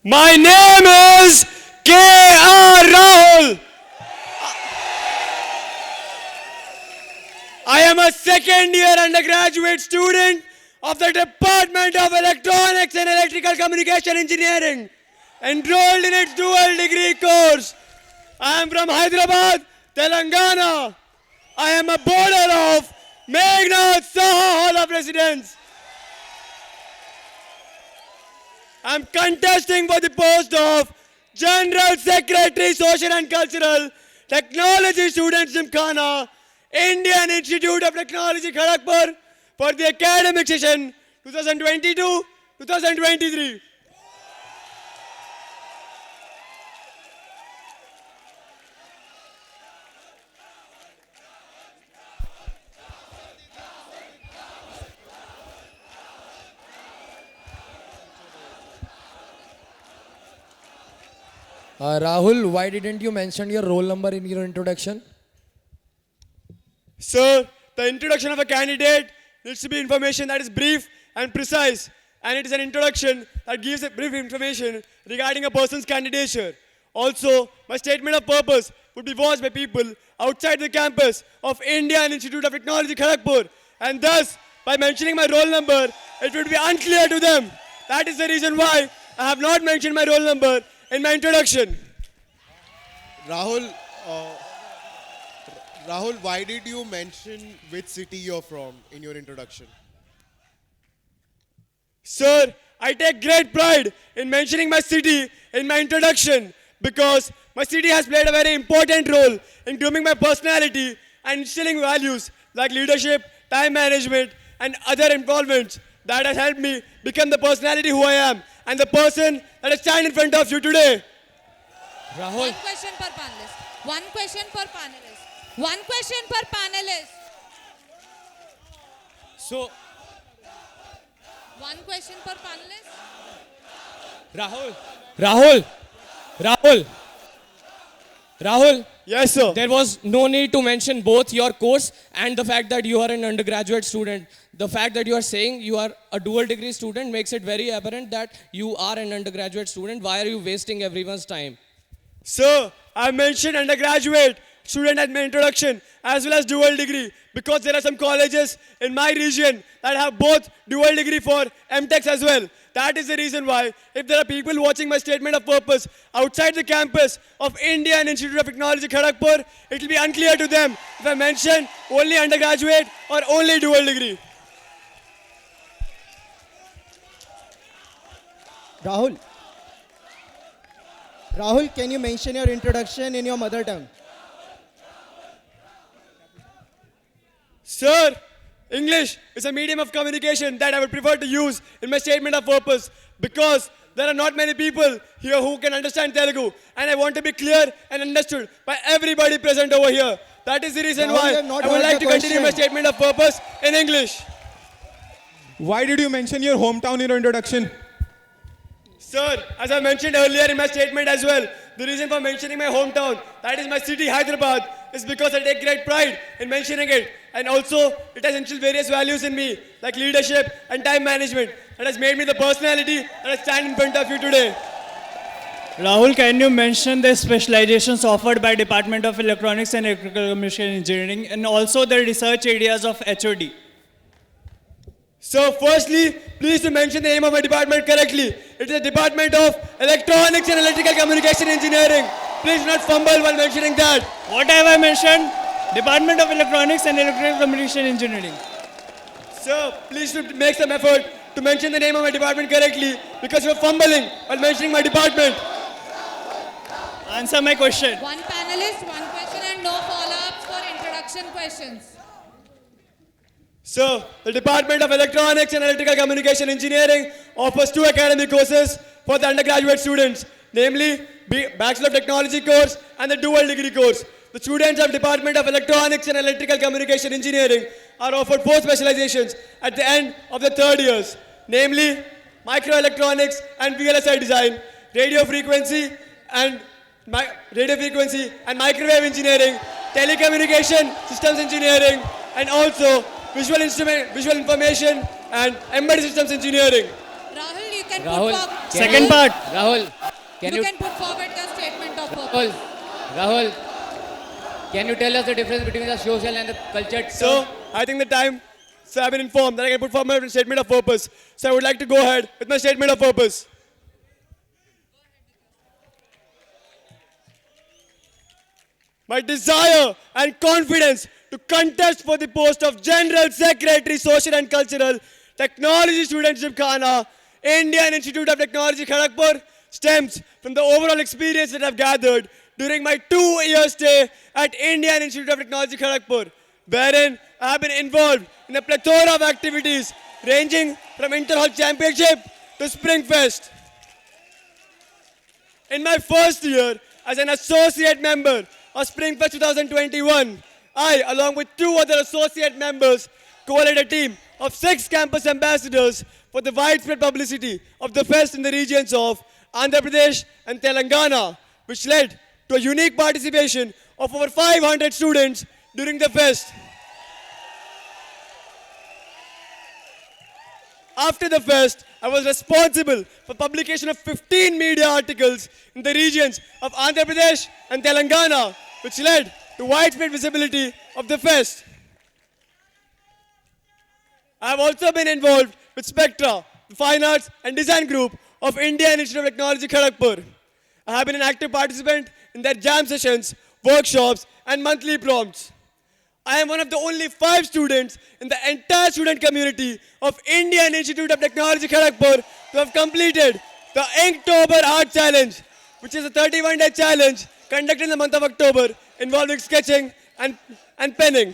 My name is K.R. Rahul. I am a second year undergraduate student of the Department of Electronics and Electrical Communication Engineering, enrolled in its dual degree course. I am from Hyderabad, Telangana. I am a boarder of Meghnad Saha Hall of Residence. I am contesting for the post of General Secretary, Social and Cultural, Technology Students Gymkhana, Indian Institute of Technology, Kharagpur, for the academic session 2022-2023. Rahul, why didn't you mention your roll number in your introduction? Sir, the introduction of a candidate needs to be information that is brief and precise, and it is an introduction that gives a brief information regarding a person's candidature. Also, my statement of purpose would be watched by people outside the campus of Indian Institute of Technology, Kharagpur, and thus, by mentioning my roll number, it would be unclear to them. That is the reason why I have not mentioned my roll number in my introduction. Rahul, Rahul, why did you mention which city you're from in your introduction? Sir, I take great pride in mentioning my city in my introduction because my city has played a very important role in grooming my personality and instilling values like leadership, time management, and other involvements that has helped me become the personality who I am and the person that I stand in front of you today. Rahul. One question per panelist. One question per panelist. One question per panelist. So, One question per panelist. Rahul, Yes, sir. there was no need to mention both your course and the fact that you are an undergraduate student. The fact that you are saying you are a dual degree student makes it very apparent that you are an undergraduate student. Why are you wasting everyone's time? Sir, I mentioned undergraduate student at my introduction as well as dual degree because there are some colleges in my region that have both dual degree for MTechs as well. That is the reason why if there are people watching my statement of purpose outside the campus of Indian Institute of Technology, Kharagpur, it will be unclear to them if I mention only undergraduate or only dual degree. Rahul. Rahul, can you mention your introduction in your mother tongue? Sir, English is a medium of communication that I would prefer to use in my statement of purpose because there are not many people here who can understand Telugu and I want to be clear and understood by everybody present over here. That is the reason Rahul, why you have not I would heard like the to continue my question. statement of purpose in English. Why did you mention your hometown in your introduction? Sir, as I mentioned earlier in my statement as well, the reason for mentioning my hometown, that is my city, Hyderabad, is because I take great pride in mentioning it. And also, it has instilled various values in me, like leadership and time management, that has made me the personality that I stand in front of you today. Rahul, can you mention the specializations offered by Department of Electronics and Electrical Communication Engineering and also the research areas of HOD? So firstly, please to mention the name of my department correctly. It is the Department of Electronics and Electrical Communication Engineering. Please do not fumble while mentioning that. What have I mentioned? Department of Electronics and Electrical Communication Engineering. Sir, please to make some effort to mention the name of my department correctly because you are fumbling while mentioning my department. Answer my question. One panelist, one question and no follow-ups for introduction questions. So, the Department of Electronics and Electrical Communication Engineering offers two academic courses for the undergraduate students, namely Bachelor of Technology course and the dual degree course. The students of Department of Electronics and Electrical Communication Engineering are offered four specializations at the end of the third years, namely Microelectronics and VLSI Design, Radio Frequency and Microwave Engineering, Telecommunication Systems Engineering, and also Visual Information and Embedded Systems Engineering. Rahul, you can Rahul, put forward. Second part. Rahul, can You you, can put forward your statement of purpose. Rahul, Rahul, can you tell us the difference between the social and the cultured? So, I think the time, so I've been informed that I can put forward my statement of purpose. So I would like to go ahead with my statement of purpose. My desire and confidence to contest for the post of General Secretary, Social and Cultural Technology Student Gymkhana, Indian Institute of Technology, Kharagpur, stems from the overall experience that I've gathered during my 2-year stay at Indian Institute of Technology, Kharagpur, wherein I have been involved in a plethora of activities ranging from Inter-Hall Championship to Springfest. In my first year as an associate member of Springfest 2021, I, along with 2 other associate members, co-led a team of 6 campus ambassadors for the widespread publicity of the fest in the regions of Andhra Pradesh and Telangana, which led to a unique participation of over 500 students during the fest. After the fest, I was responsible for publication of 15 media articles in the regions of Andhra Pradesh and Telangana, which led to widespread visibility of the fest. I have also been involved with Spectra, the Fine Arts and Design Group of Indian Institute of Technology, Kharagpur. I have been an active participant in their jam sessions, workshops, and monthly prompts. I am one of the only 5 students in the entire student community of Indian Institute of Technology, Kharagpur to have completed the Inktober Art Challenge, which is a 31-day challenge conducted in the month of October involving sketching and penning.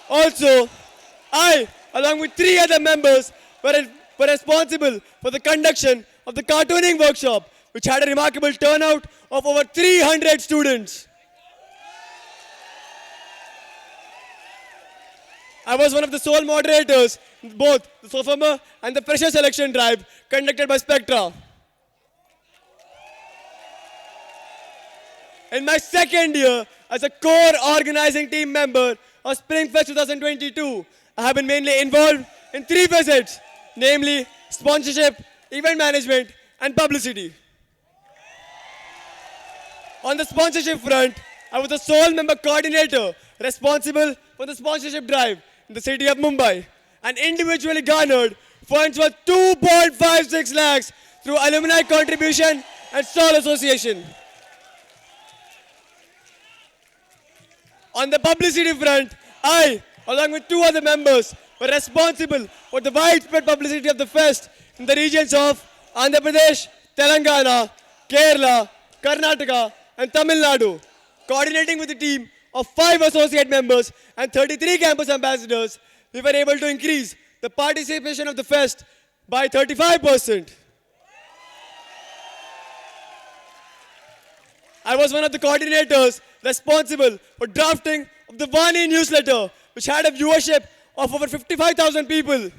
Also, I, along with 3 other members, were responsible for the conduction of the cartooning workshop, which had a remarkable turnout of over 300 students. I was one of the sole moderators in both the sophomore and the fresher selection drive conducted by Spectra. In my second year as a core organizing team member of Springfest 2022, I have been mainly involved in 3 facets, namely sponsorship, event management, and publicity. On the sponsorship front, I was the sole member coordinator responsible for the sponsorship drive in the city of Mumbai and individually garnered funds worth 2.56 lakhs through alumni contribution and stall association. On the publicity front, I, along with 2 other members, were responsible for the widespread publicity of the fest in the regions of Andhra Pradesh, Telangana, Kerala, Karnataka, and Tamil Nadu. Coordinating with a team of 5 associate members and 33 campus ambassadors, we were able to increase the participation of the fest by 35%. I was one of the coordinators responsible for drafting of the Vani newsletter, which had a viewership of over 55,000 people.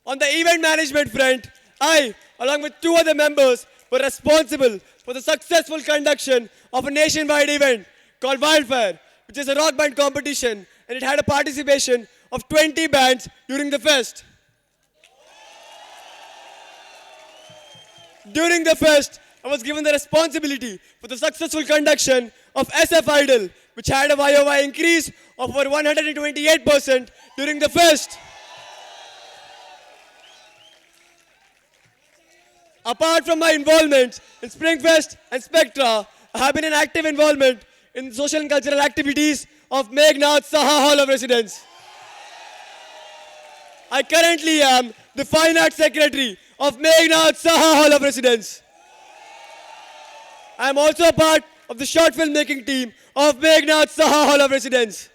On the event management front, I, along with 2 other members, were responsible for the successful conduction of a nationwide event called Wildfire, which is a rock band competition, and it had a participation of 20 bands during the fest. During the fest, I was given the responsibility for the successful conduction of SF Idol, which had a YOY increase of over 128% during the fest. Apart from my involvement in Springfest and Spectra, I have been an active involvement in social and cultural activities of Meghnad Saha Hall of Residence. I currently am the Fine Arts Secretary of Meghnad Saha Hall of Residence. I am also a part of the short film making team of Meghnad Saha Hall of Residence.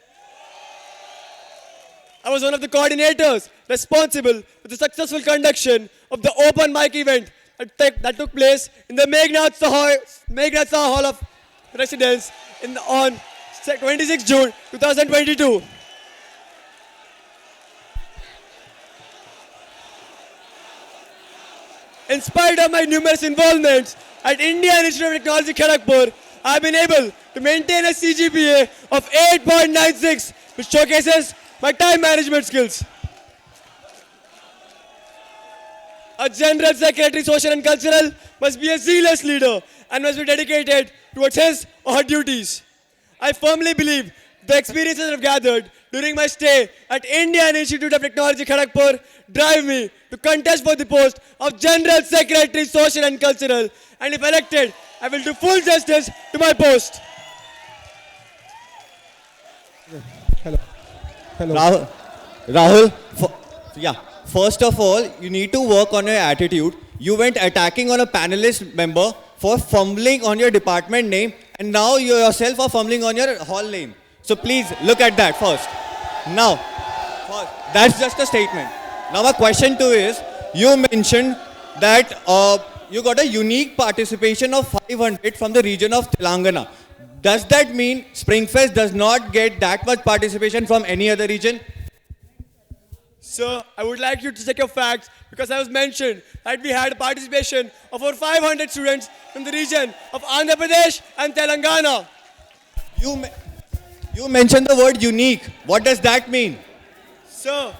I was one of the coordinators responsible for the successful conduction of the open mic event that took place in the Meghnad Saha Hall of Residence on 26 June 2022. In spite of my numerous involvements at Indian Institute of Technology, Kharagpur, I have been able to maintain a CGPA of 8.96, which showcases my time management skills. A general secretary, social and cultural, must be a zealous leader and must be dedicated towards his or her duties. I firmly believe the experiences I've gathered during my stay at Indian Institute of Technology, Kharagpur, drive me to contest for the post of General Secretary, Social and Cultural. And if elected, I will do full justice to my post. Hello. Rahul, first of all, you need to work on your attitude. You went attacking on a panelist member for fumbling on your department name, and now you yourself are fumbling on your hall name. So please look at that first. Now, that's just a statement. Now my question to you is, you mentioned that you got a unique participation of 500 from the region of Telangana. Does that mean Springfest does not get that much participation from any other region? Sir, I would like you to check your facts because I was mentioned that we had a participation of over 500 students from the region of Andhra Pradesh and Telangana. You mentioned the word unique. What does that mean? Sir,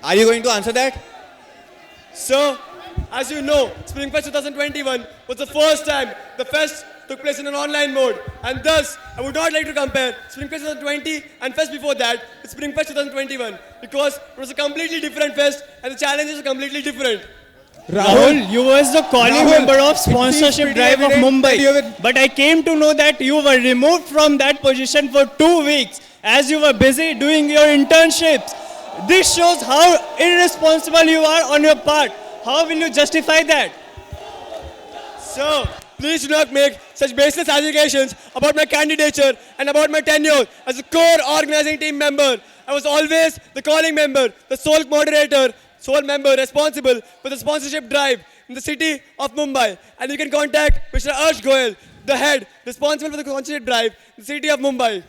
Are you going to answer that? Sir, as you know, Springfest 2021 was the first time the fest took place in an online mode, and thus I would not like to compare Springfest 2020 and fest before that with Springfest 2021 because it was a completely different fest and the challenges were completely different. Rahul, you was the calling member of sponsorship drive of Mumbai, but I came to know that you were removed from that position for 2 weeks as you were busy doing your internships. This shows how irresponsible you are on your part. How will you justify that? Sir, please do not make such baseless allegations about my candidature and about my tenure as a core organizing team member. I was always the calling member, the sole moderator, sole member responsible for the sponsorship drive in the city of Mumbai. And you can contact Mr. Arsh Goyal, the head responsible for the sponsorship drive in the city of Mumbai.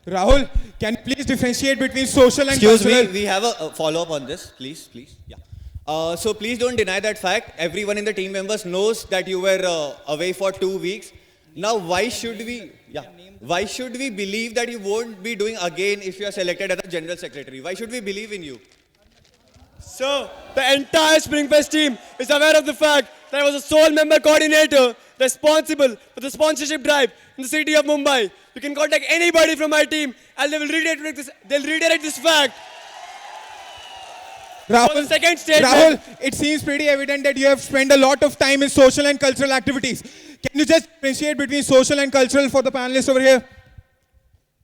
Rahul, can you please differentiate between social and Excuse cultural? me, we have a follow-up on this, please. Yeah. So please don't deny that fact. Everyone in the team members knows that you were away for 2 weeks. Now, why should we believe that you won't be doing again if you are selected as a general secretary? Why should we believe in you? Sir, the entire Springfest team is aware of the fact that I was a sole member coordinator responsible for the sponsorship drive in the city of Mumbai. You can contact anybody from my team and they will reiterate this fact. For the second statement, Rahul, it seems pretty evident that you have spent a lot of time in social and cultural activities. Can you just differentiate between social and cultural for the panelists over here?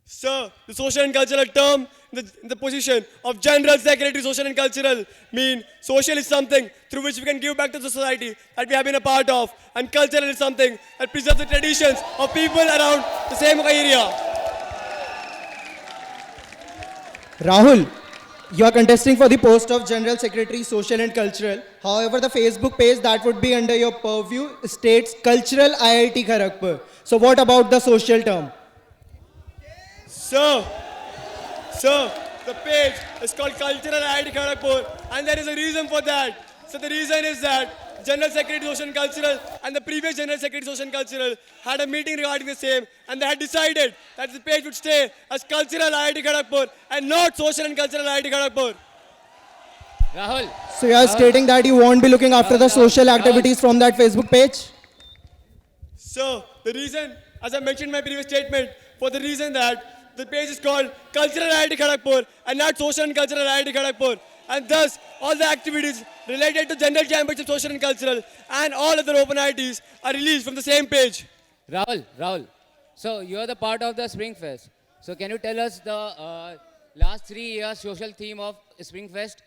Sir, the social and cultural term in the position of General Secretary Social and Cultural mean social is something through which we can give back to the society that we have been a part of, and cultural is something that preserves the traditions of people around the same area. Rahul, you are contesting for the post of General Secretary, Social and Cultural. However, the Facebook page that would be under your purview states Cultural IIT Kharagpur. So what about the social term? Sir, the page is called Cultural IIT Kharagpur, and there is a reason for that. So the reason is that General Secretary Social and Cultural and the previous General Secretary Social and Cultural had a meeting regarding the same, and they had decided that the page would stay as Cultural IIT Kharagpur and not Social and Cultural IIT Kharagpur. Rahul. So you are stating that you won't be looking after the social activities from that Facebook page? So the reason, as I mentioned in my previous statement, for the reason that the page is called Cultural IIT Kharagpur and not Social and Cultural IIT Kharagpur. And thus, all the activities related to General Championship Social and Cultural and all other open IITs are released from the same page. Rahul. So you are the part of the Springfest. So can you tell us the last 3 years social theme of Springfest?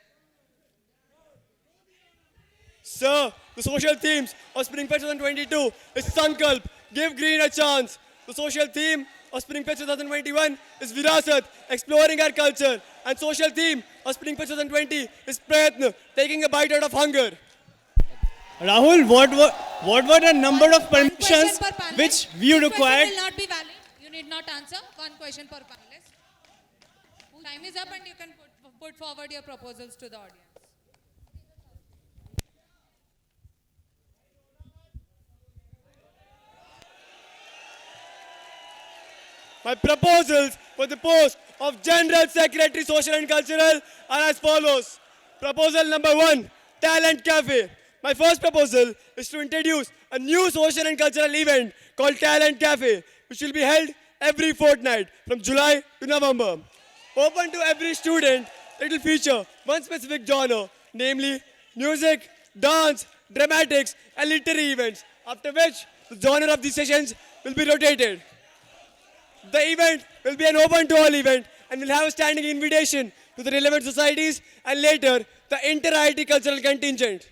Sir, the social themes of Springfest 2022 is Sankalp, give green a chance. The social theme of Springfest 2021 is Virasat, exploring our culture. And social theme of Springfest 2020 is Prayatna, taking a bite out of hunger. Rahul, what were the number of One permissions question per panelist. which you This required? question will not be valid. You need not answer. One question per panelist. Time is up and you can put forward your proposals to the audience. My proposals for the post of General Secretary Social and Cultural are as follows. Proposal number 1, Talent Cafe. My first proposal is to introduce a new social and cultural event called Talent Cafe, which will be held every fortnight from July to November. Open to every student, it will feature one specific genre, namely music, dance, dramatics, and literary events, after which the genre of these sessions will be rotated. The event will be an open to all event and will have a standing invitation to the relevant societies and later the inter-IIT cultural contingent.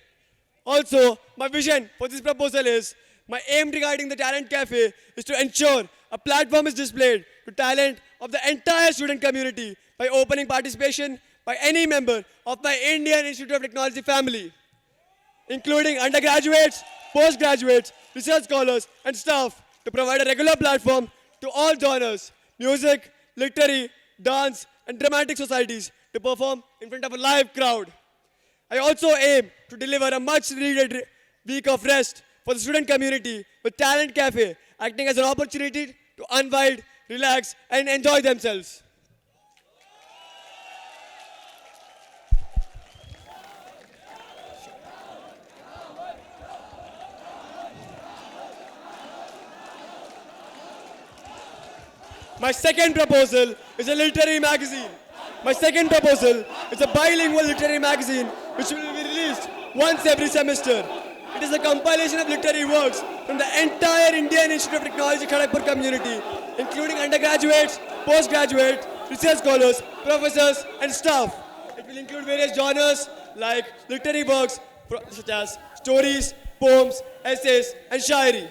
Also, my vision for this proposal is, my aim regarding the Talent Cafe is to ensure a platform is displayed to talent of the entire student community by opening participation by any member of my Indian Institute of Technology family, including undergraduates, postgraduates, research scholars, and staff, to provide a regular platform to all genres, music, literary, dance, and dramatic societies to perform in front of a live crowd. I also aim to deliver a much-needed week of rest for the student community with Talent Cafe acting as an opportunity to unwind, relax, and enjoy themselves. My second proposal is a literary magazine. My second proposal is a bilingual literary magazine which will be released once every semester. It is a compilation of literary works from the entire Indian Institute of Technology Kharagpur community, including undergraduates, postgraduates, research scholars, professors, and staff. It will include various genres like literary works such as stories, poems, essays, and shairi.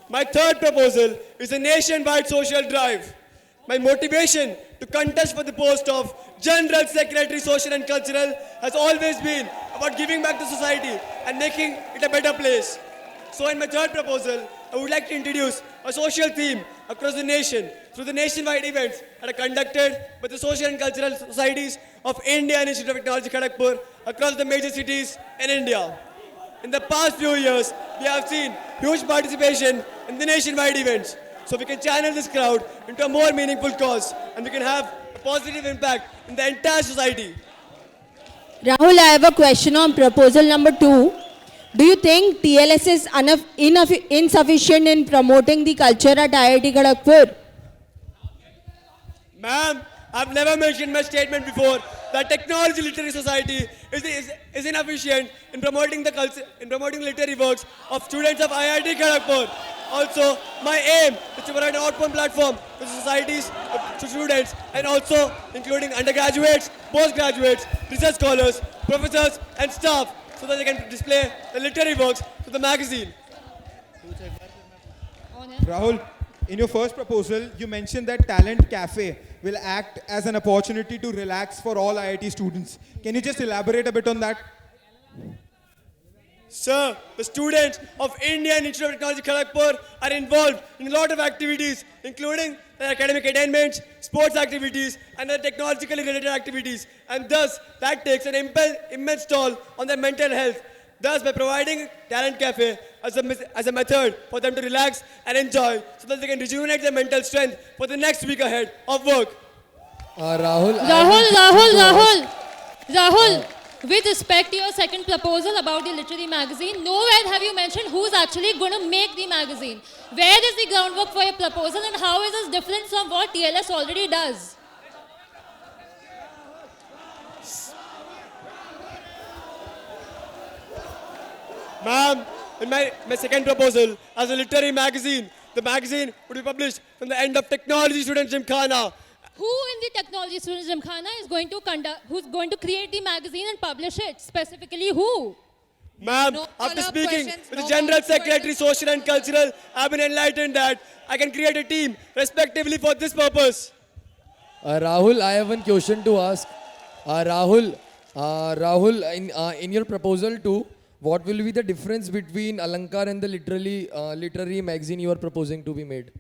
My third proposal is a nationwide social drive. My motivation to contest for the post of General Secretary Social and Cultural has always been about giving back to society and making it a better place. So in my third proposal, I would like to introduce a social theme across the nation through the nationwide events that are conducted by the social and cultural societies of Indian Institute of Technology Kharagpur across the major cities in India. In the past few years, we have seen huge participation in the nationwide events. So we can channel this crowd into a more meaningful cause and we can have a positive impact in the entire society. Rahul, I have a question on proposal number 2. Do you think TLS is insufficient in promoting the culture at IIT Kharagpur? Ma'am, I've never mentioned in my statement before that Technology Literary Society is inefficient in promoting the culture, in promoting literary works of students of IIT Kharagpur. Also, my aim is to provide an outcome platform to societies, to students, and also including undergraduates, postgraduates, research scholars, professors, and staff, so that they can display the literary works to the magazine. Rahul, in your first proposal, you mentioned that Talent Cafe will act as an opportunity to relax for all IIT students. Can you just elaborate a bit on that? Sir, the students of Indian Institute of Technology Kharagpur are involved in a lot of activities, including their academic attainments, sports activities, and other technologically related activities. And thus, that takes an immense toll on their mental health. Thus, by providing Talent Cafe as a method for them to relax and enjoy, so that they can rejuvenate their mental strength for the next week ahead of work. Rahul, with respect to your second proposal about the literary magazine, nowhere have you mentioned who's actually going to make the magazine. Where is the groundwork for your proposal and how is this different from what TLS already does? Ma'am, in my second proposal, as a literary magazine, the magazine would be published from the end of Technology Student Gymkhana. Who in the Technology Students Gymkhana is going to who's going to create the magazine and publish it? Specifically who? Ma'am, after speaking with the General Secretary, Social and Cultural, I've been enlightened that I can create a team respectively for this purpose. Rahul, I have one question to ask. Rahul, in your proposal too, what will be the difference between Alankar and the literary magazine you are proposing to be made?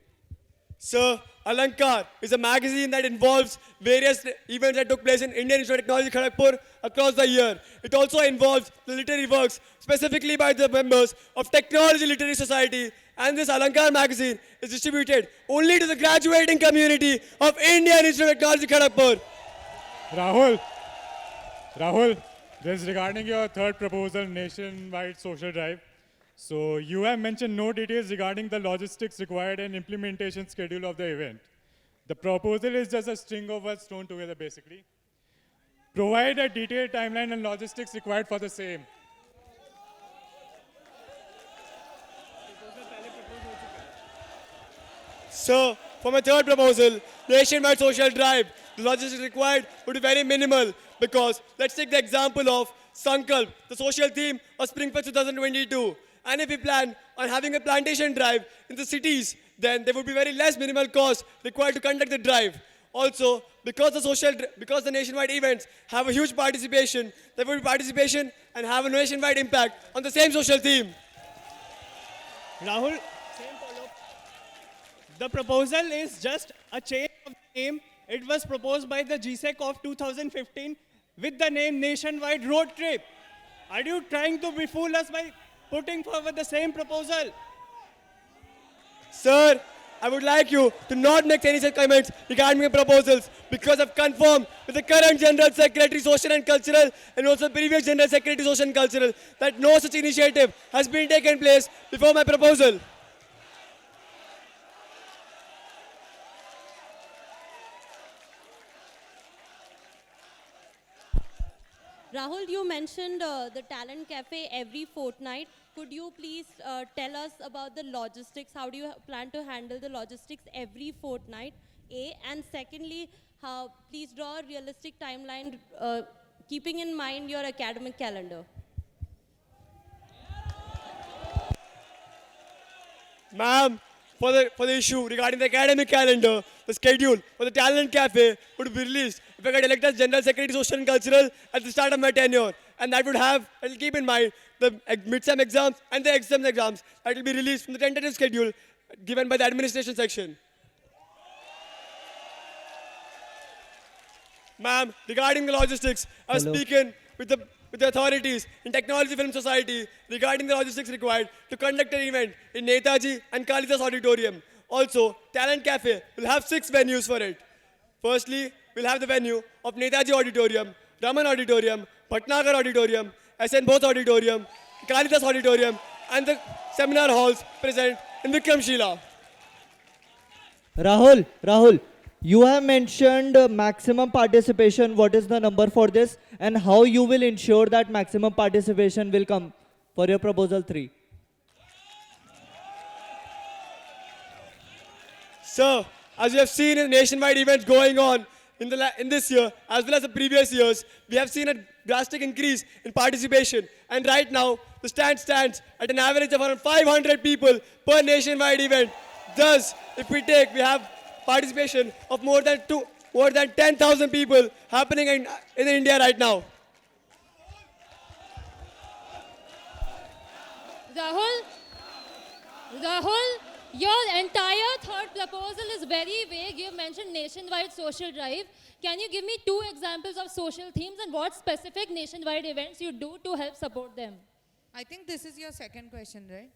Sir, Alankar is a magazine that involves various events that took place in Indian Institute of Technology Kharagpur across the year. It also involves the literary works specifically by the members of Technology Literary Society And this Alankar magazine is distributed only to the graduating community of Indian Institute of Technology, Kharagpur. Rahul, this is regarding your third proposal, nationwide social drive. So you have mentioned no details regarding the logistics required and implementation schedule of the event. The proposal is just a string of words thrown together basically. Provide a detailed timeline and logistics required for the same. So, for my third proposal, nationwide social drive, the logistics required would be very minimal because let's take the example of Sankalp, the social theme of Springfest 2022. And if we plan on having a plantation drive in the cities, then there would be very less minimal cost required to conduct the drive. Also, because the nationwide events have a huge participation, there will be participation and have a nationwide impact on the same social theme. Rahul, same follow-up. The proposal is just a change of the name. It was proposed by the GSEC of 2015 with the name Nationwide Road Trip. Are you trying to befool us by putting forward the same proposal? Sir, I would like you to not make any such comments regarding my proposals because I've confirmed with the current General Secretary Social and Cultural and also previous General Secretary Social and Cultural that no such initiative has been taken place before my proposal. Rahul, you mentioned the Talent Cafe every fortnight. Could you please tell us about the logistics? How do you plan to handle the logistics every fortnight? A. And secondly, please draw a realistic timeline, keeping in mind your academic calendar. Ma'am, for the issue regarding the academic calendar, the schedule for the Talent Cafe would be released if I get elected as General Secretary Social and Cultural at the start of my tenure. And that would have, I'll keep in mind, the mid-sem exams and the exam exams that will be released from the tentative schedule given by the administration section. Ma'am, regarding the logistics, I was speaking with the authorities in Technology Film Society regarding the logistics required to conduct an event in Netaji and Kalidas Auditorium. Also, Talent Cafe will have 6 venues for it. Firstly, we'll have the venue of Netaji Auditorium, Raman Auditorium, Bhatnagar Auditorium, SN Bose Auditorium, Kalidas Auditorium, and the seminar halls present in Vikramshila. Rahul, you have mentioned maximum participation. What is the number for this? And how you will ensure that maximum participation will come for your proposal 3? Sir, as you have seen in nationwide events going on in this year, as well as the previous years, we have seen a drastic increase in participation. And right now, the stand stands at an average of around 500 people per nationwide event. Thus, if we have participation of more than 10,000 people happening in India right now. Rahul, your entire third proposal is very vague. You mentioned nationwide social drive. Can you give me 2 examples of social themes and what specific nationwide events you do to help support them? I think this is your second question, right?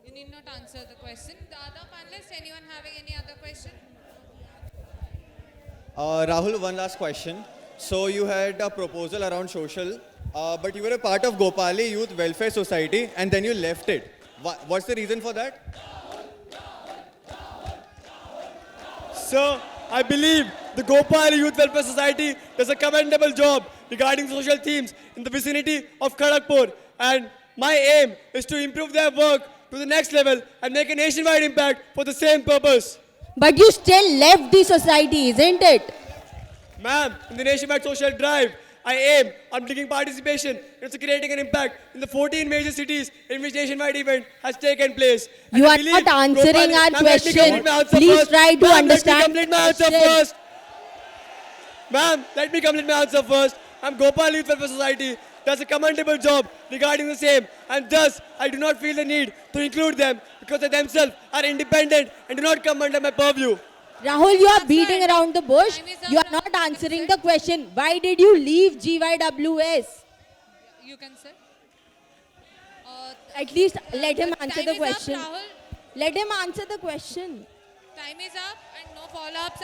You need not answer the question. The other panelists, anyone having any other question? Rahul, one last question. So you had a proposal around social, but you were a part of Gopali Youth Welfare Society and then you left it. What's the reason for that? Sir, I believe the Gopali Youth Welfare Society does a commendable job regarding social themes in the vicinity of Kharagpur. And my aim is to improve their work to the next level and make a nationwide impact for the same purpose. But you still left the society, isn't it? Ma'am, in the nationwide social drive, I aim on bringing participation and creating an impact in the 14 major cities in which nationwide event has taken place. You are not answering our question. Please try to understand. Let me complete my answer first. Ma'am, let me complete my answer first. I'm Gopal Youth Welfare Society does a commendable job regarding the same, and thus I do not feel the need to include them because they themselves are independent and do not come under my purview. Rahul, you are beating around the bush. Time is up, You are Rahul. not You can answering sit. the question. Why did you leave GYWS? You can sit. At least let him answer Time the is up, question. Rahul. Let him answer the question. Time is up and no follow-ups